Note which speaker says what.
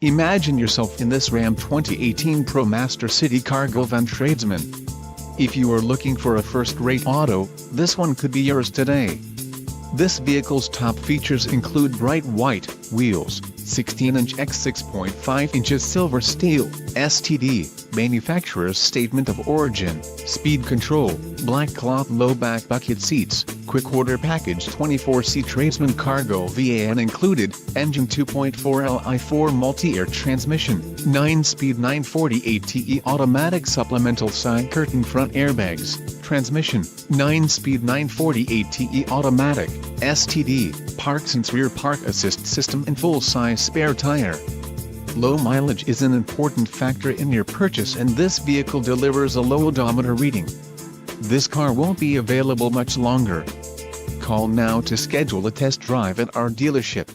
Speaker 1: Imagine yourself in this Ram 2018 ProMaster City Cargo Van Tradesman. If you are looking for a first-rate auto, this one could be yours today. This vehicle's top features include bright white wheels, 16-inch x 6.5 inches silver steel, STD, manufacturer's statement of origin, speed control, black cloth low-back bucket seats, quick order package 24C Tradesman cargo van included, engine 2.4 Li4 multi-air transmission, 9-speed 948TE automatic supplemental side curtain front airbags, transmission, 9-speed 948TE automatic, STD, park sense rear park assist system and full-size spare tire. Low mileage is an important factor in your purchase, and this vehicle delivers a low odometer reading. This car won't be available much longer. Call now to schedule a test drive at our dealership.